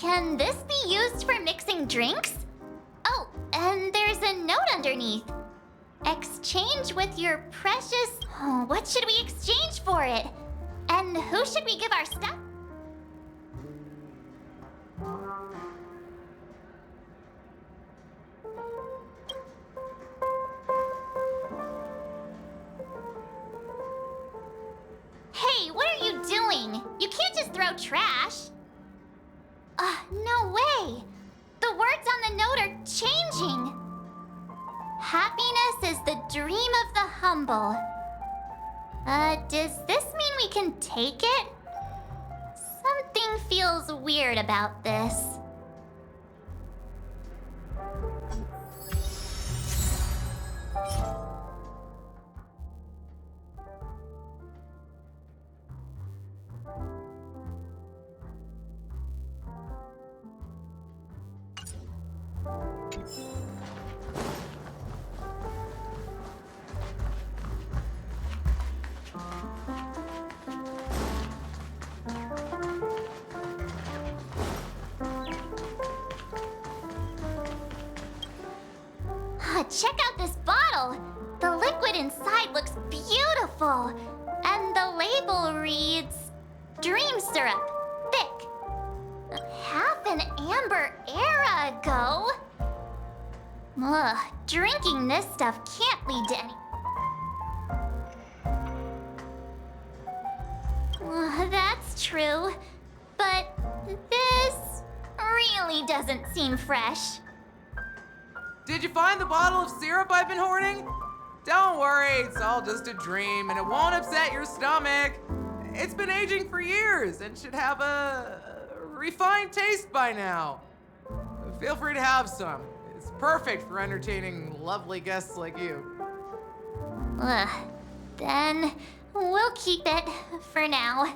Can this be used for mixing drinks? Oh, and there's a note underneath. Exchange with your precious... Oh, what should we exchange for it? And who should we give our stuff? Hey, what are you doing? You can't just throw trash. No way. The words on the note are changing. Happiness is the dream of the humble. Does this mean we can take it? Something feels weird about this. Check out this bottle! The liquid inside looks beautiful! And the label reads... Dream syrup, thick. Half an amber era ago? Ugh, drinking this stuff can't lead to any... That's true. But this really doesn't seem fresh. Did you find the bottle of syrup I've been hoarding? Don't worry, it's all just a dream and it won't upset your stomach. It's been aging for years and should have a refined taste by now. Feel free to have some. It's perfect for entertaining lovely guests like you. Then we'll keep it for now.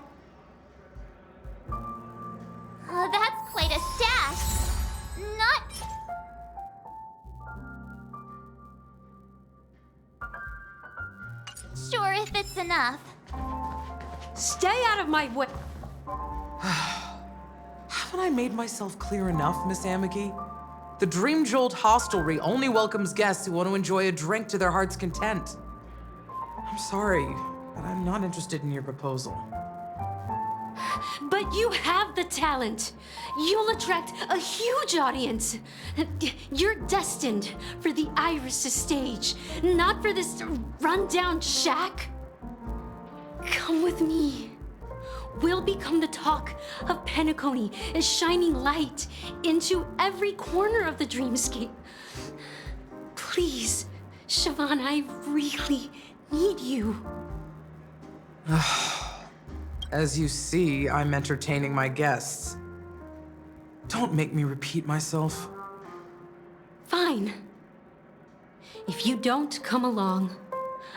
That's quite a stash. Not... sure if it's enough. Stay out of my way. Haven't I made myself clear enough, Miss Amiki? The Dream Jolt hostelry only welcomes guests who want to enjoy a drink to their heart's content. I'm sorry, but I'm not interested in your proposal. But you have the talent. You'll attract a huge audience. You're destined for the Iris' stage, not for this rundown shack. Come with me. We'll become the talk of Penacony, a shining light into every corner of the dreamscape. Please, Siobhan, I really need you. As you see, I'm entertaining my guests. Don't make me repeat myself. Fine. If you don't come along,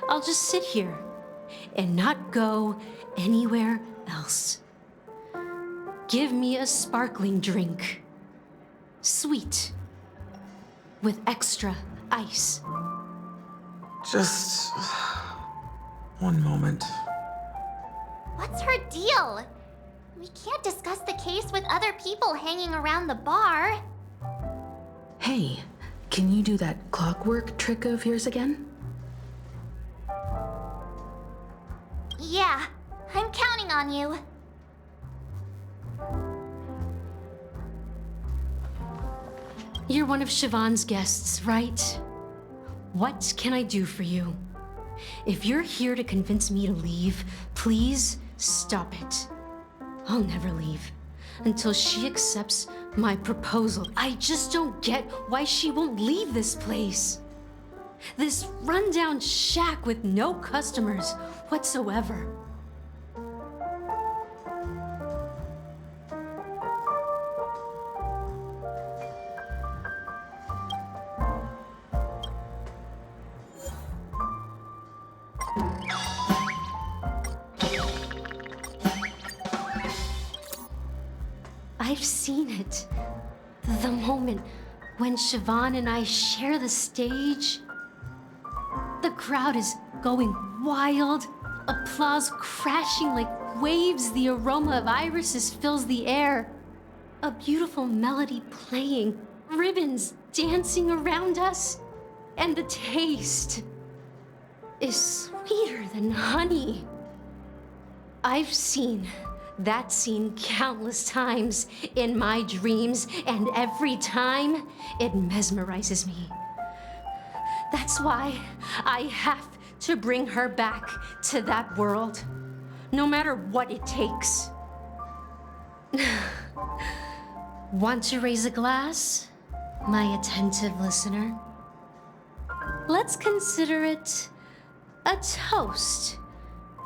I'll just sit here and not go anywhere else. Give me a sparkling drink. Sweet. With extra ice. Just... one moment. What's her deal? We can't discuss the case with other people hanging around the bar. Hey, can you do that clockwork trick of yours again? Yeah, I'm counting on you. You're one of Siobhan's guests, right? What can I do for you? If you're here to convince me to leave, please stop it. I'll never leave until she accepts my proposal. I just don't get why she won't leave this place. This rundown shack with no customers whatsoever. I've seen it. The moment when Siobhan and I share the stage. The crowd is going wild. Applause crashing like waves. The aroma of irises fills the air. a beautiful melody playing, ribbons dancing around us, and the taste is sweeter than honey. I've seen that scene countless times in my dreams, and every time it mesmerizes me. That's why I have to bring her back to that world, no matter what it takes. Want to raise a glass, my attentive listener? Let's consider it a toast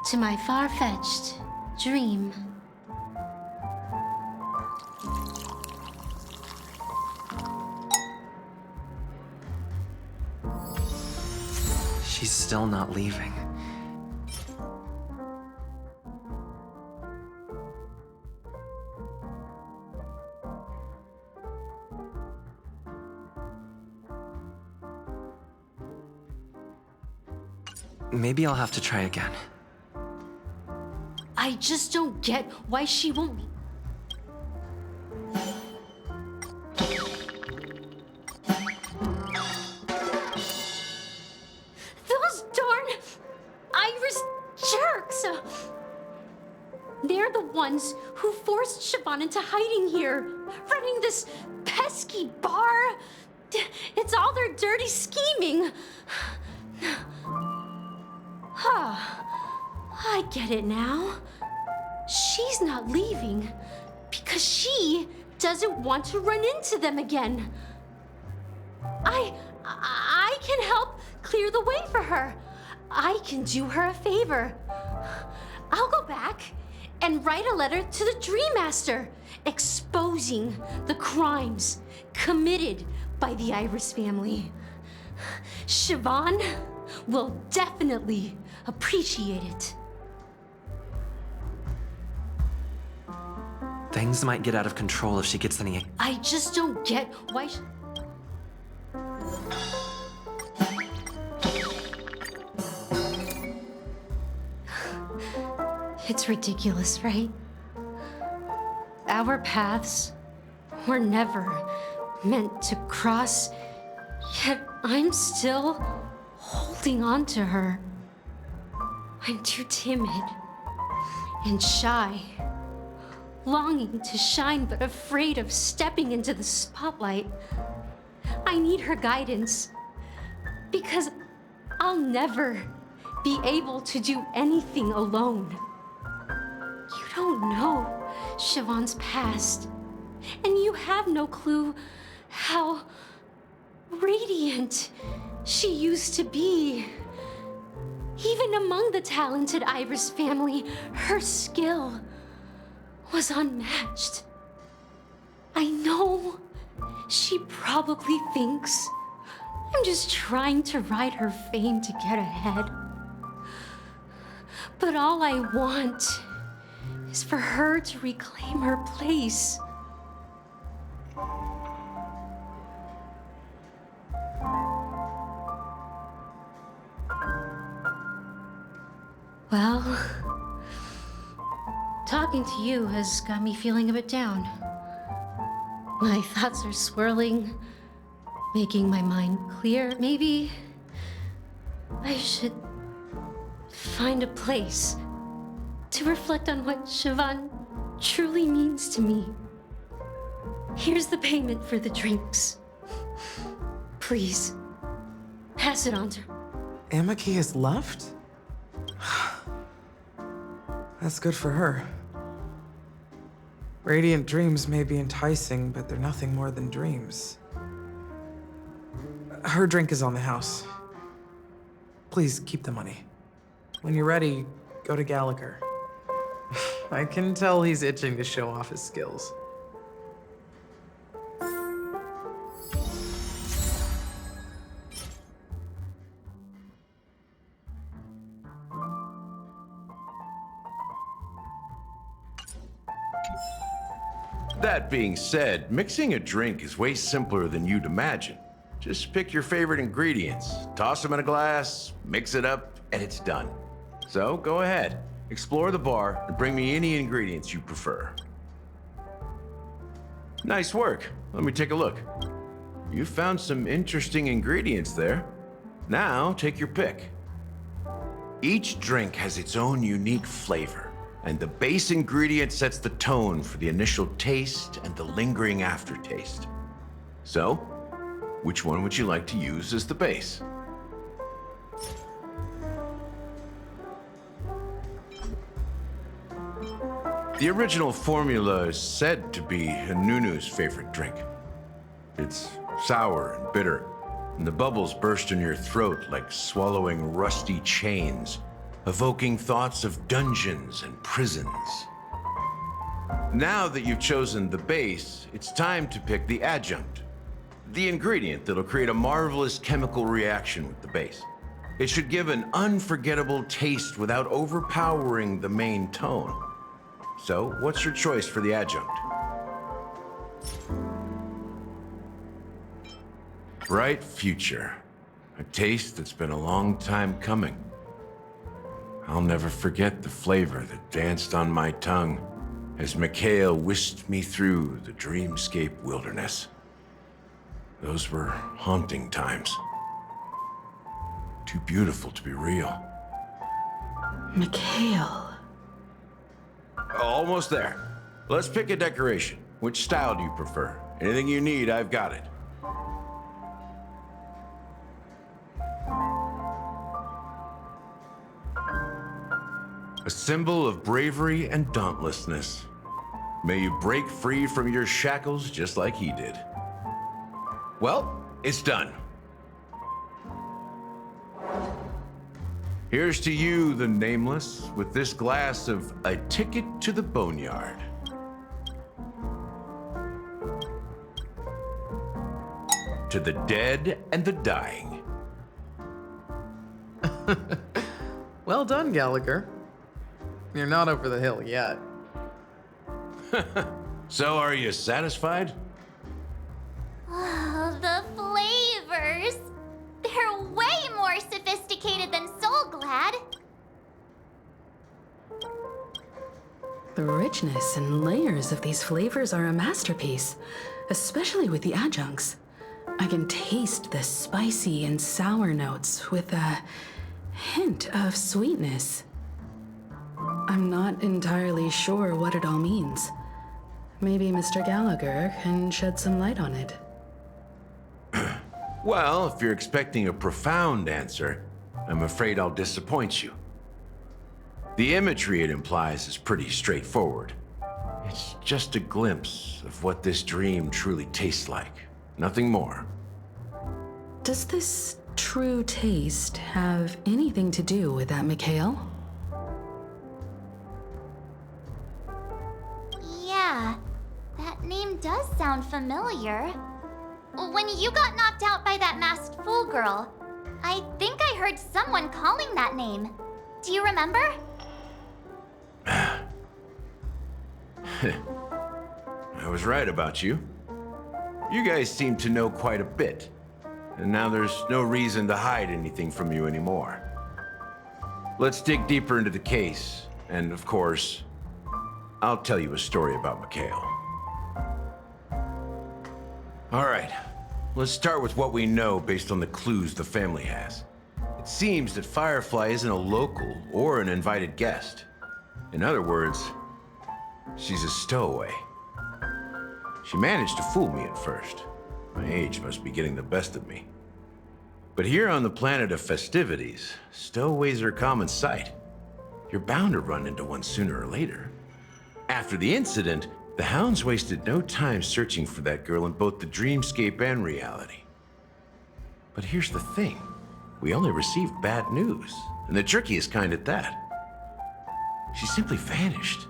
to my far-fetched dream. She's still not leaving. Maybe I'll have to try again. I just don't get why she won't. Those darn Irish jerks! They're the ones who forced Siobhan into hiding here, running this pesky bar. It's all their dirty scheming. I get it now. She's not leaving because she doesn't want to run into them again. I can help clear the way for her. I can do her a favor. I'll go back and write a letter to the Dream Master exposing the crimes committed by the Iris family. Siobhan will definitely appreciate it. Things might get out of control if she gets any. I just don't get why. It's ridiculous, right? Our paths were never meant to cross, yet I'm still holding on to her. I'm too timid and shy, longing to shine but afraid of stepping into the spotlight. I need her guidance because I'll never be able to do anything alone. You don't know Siobhan's past, and you have no clue how radiant she used to be. Even among the talented Iris family, her skill was unmatched. I know she probably thinks I'm just trying to ride her fame to get ahead. But all I want is for her to reclaim her place. Well, talking to you has got me feeling a bit down. My thoughts are swirling, making my mind clear. Maybe I should find a place to reflect on what Siobhan truly means to me. Here's the payment for the drinks. Please, pass it on to her. Amaki has left? That's good for her. Radiant dreams may be enticing, but they're nothing more than dreams. Her drink is on the house. Please keep the money. When you're ready, go to Gallagher. I can tell he's itching to show off his skills. That being said, mixing a drink is way simpler than you'd imagine. Just pick your favorite ingredients, toss them in a glass, mix it up, and it's done. So go ahead, explore the bar, and bring me any ingredients you prefer. Nice work. Let me take a look. You found some interesting ingredients there. Now, take your pick. Each drink has its own unique flavor, and the base ingredient sets the tone for the initial taste and the lingering aftertaste. So, which one would you like to use as the base? The original formula is said to be Nunu's favorite drink. It's sour and bitter, and the bubbles burst in your throat like swallowing rusty chains, evoking thoughts of dungeons and prisons. Now that you've chosen the base, it's time to pick the adjunct, the ingredient that'll create a marvelous chemical reaction with the base. It should give an unforgettable taste without overpowering the main tone. So, what's your choice for the adjunct? Bright future. A taste that's been a long time coming. I'll never forget the flavor that danced on my tongue as Mikhail whisked me through the dreamscape wilderness. Those were haunting times. Too beautiful to be real. Mikhail. Almost there. Let's pick a decoration. Which style do you prefer? Anything you need, I've got it. A symbol of bravery and dauntlessness. May you break free from your shackles just like he did. Well, it's done. Here's to you, the nameless, with this glass of a ticket to the boneyard. To the dead and the dying. Well done, Gallagher. You're not over the hill yet. So, are you satisfied? Oh, the flavors! They're way more sophisticated than Soul Glad. The richness and layers of these flavors are a masterpiece, especially with the adjuncts. I can taste the spicy and sour notes with a hint of sweetness. I'm not entirely sure what it all means. Maybe Mr. Gallagher can shed some light on it. Well, if you're expecting a profound answer, I'm afraid I'll disappoint you. The imagery it implies is pretty straightforward. It's just a glimpse of what this dream truly tastes like. Nothing more. Does this true taste have anything to do with that Mikhail? Yeah, that name does sound familiar. When you got knocked out by that masked fool girl, I think I heard someone calling that name. Do you remember? I was right about you. You guys seem to know quite a bit, and now there's no reason to hide anything from you anymore. Let's dig deeper into the case, and of course, I'll tell you a story about Mikhail. All right, let's start with what we know based on the clues the family has. It seems that Firefly isn't a local or an invited guest. In other words, she's a stowaway. She managed to fool me at first. My age must be getting the best of me. But here on the planet of festivities, stowaways are a common sight. You're bound to run into one sooner or later. After the incident, the hounds wasted no time searching for that girl in both the dreamscape and reality. But here's the thing. We only received bad news, and the trickiest kind at that. She simply vanished,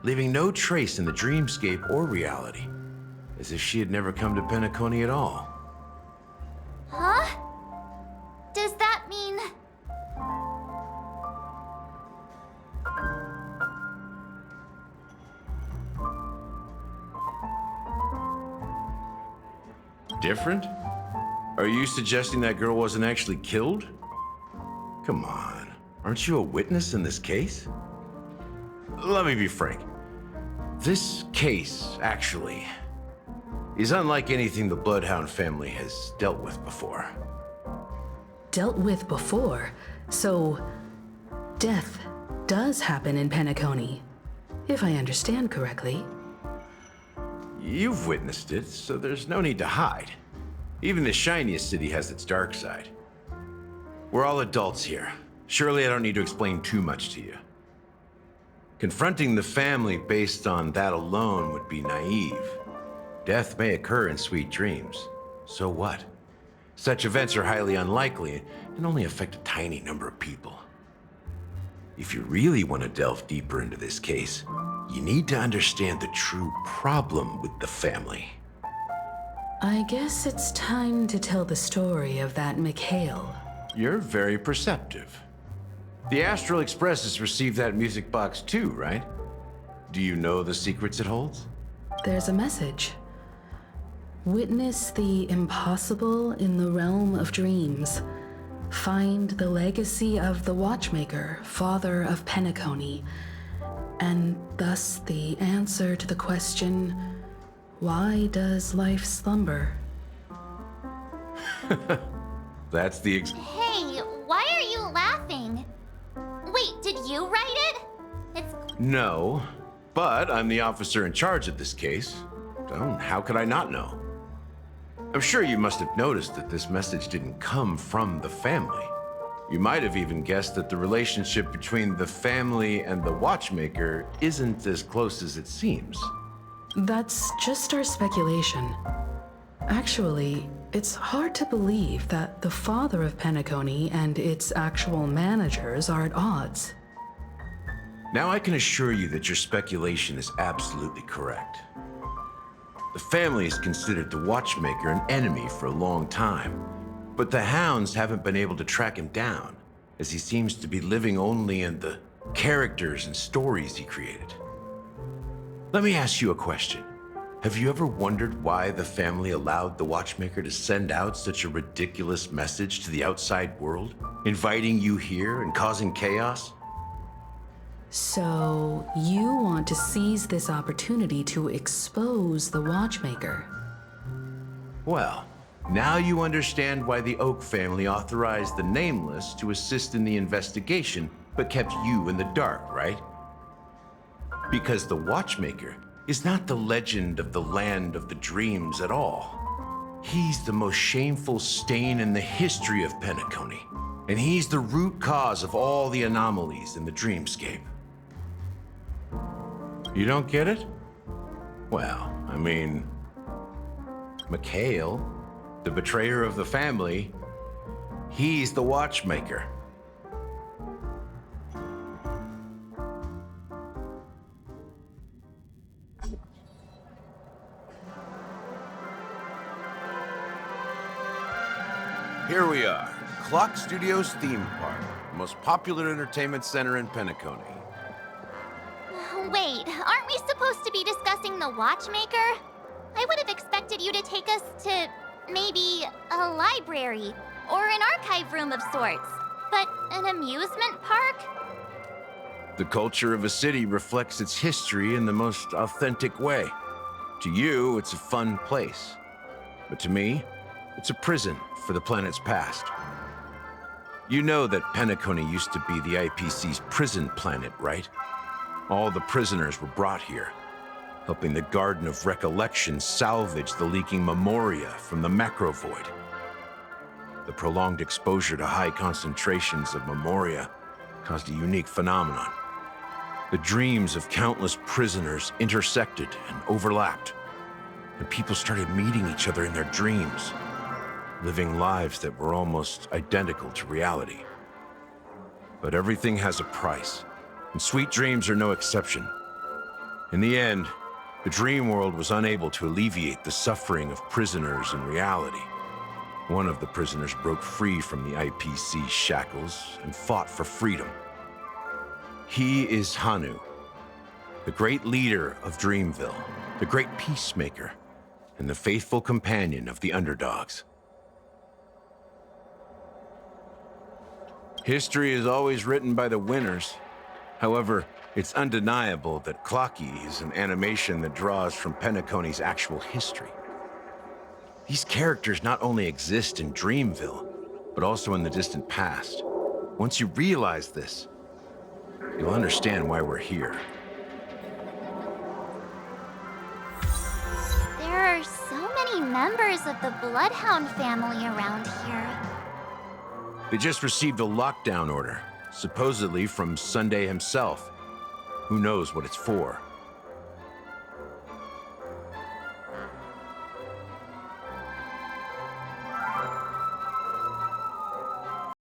leaving no trace in the dreamscape or reality, as if she had never come to Penacony at all. Huh? Does that mean... Different? Are you suggesting that girl wasn't actually killed? Come on, aren't you a witness in this case? Let me be frank. This case, actually, He's unlike anything the Bloodhound family has dealt with before. Dealt with before, so death does happen in Penacony, if I understand correctly. You've witnessed it, so there's no need to hide. Even the shiniest city has its dark side. We're all adults here. Surely I don't need to explain too much to you. Confronting the family based on that alone would be naive. Death may occur in sweet dreams. So what? Such events are highly unlikely and only affect a tiny number of people. If you really want to delve deeper into this case, you need to understand the true problem with the family. I guess it's time to tell the story of that Mikhail. You're very perceptive. The Astral Express has received that music box too, right? Do you know the secrets it holds? There's a message. Witness the impossible in the realm of dreams. Find the legacy of the Watchmaker, father of Penacony, and thus the answer to the question, why does life slumber? That's the Hey, why are you laughing? Wait, did you write it? It's... No, but I'm the officer in charge of this case. So how could I not know? I'm sure you must have noticed that this message didn't come from the family. You might have even guessed that the relationship between the family and the Watchmaker isn't as close as it seems. That's just our speculation. Actually, it's hard to believe that the father of Penacony and its actual managers are at odds. Now I can assure you that your speculation is absolutely correct. The family has considered the Watchmaker an enemy for a long time, but the Hounds haven't been able to track him down, as he seems to be living only in the characters and stories he created. Let me ask you a question. Have you ever wondered why the family allowed the Watchmaker to send out such a ridiculous message to the outside world, inviting you here and causing chaos? So, you want to seize this opportunity to expose the Watchmaker? Well, now you understand why the Oak family authorized the Nameless to assist in the investigation, but kept you in the dark, right? Because the Watchmaker is not the legend of the land of the dreams at all. He's the most shameful stain in the history of Penacony, and he's the root cause of all the anomalies in the dreamscape. You don't get it? Well, I mean, Mikhail, the betrayer of the family, he's the Watchmaker. Here we are, Clock Studios theme park, the most popular entertainment center in Penacony. Wait, aren't we supposed to be discussing the Watchmaker? I would have expected you to take us to maybe a library or an archive room of sorts. But an amusement park? The culture of a city reflects its history in the most authentic way. To you, it's a fun place. But to me, it's a prison for the planet's past. You know that Penacony used to be the IPC's prison planet, right? All the prisoners were brought here, helping the Garden of Recollection salvage the leaking memoria from the macrovoid. The prolonged exposure to high concentrations of memoria caused a unique phenomenon. The dreams of countless prisoners intersected and overlapped, and people started meeting each other in their dreams, living lives that were almost identical to reality. But everything has a price, and sweet dreams are no exception. In the end, the dream world was unable to alleviate the suffering of prisoners in reality. One of the prisoners broke free from the IPC shackles and fought for freedom. He is Hanu, the great leader of Dreamville, the great peacemaker, and the faithful companion of the underdogs. History is always written by the winners. However, it's undeniable that Clocky is an animation that draws from Penacony's actual history. These characters not only exist in Dreamville, but also in the distant past. Once you realize this, you'll understand why we're here. There are so many members of the Bloodhound family around here. They just received a lockdown order, supposedly from Sunday himself. Who knows what it's for?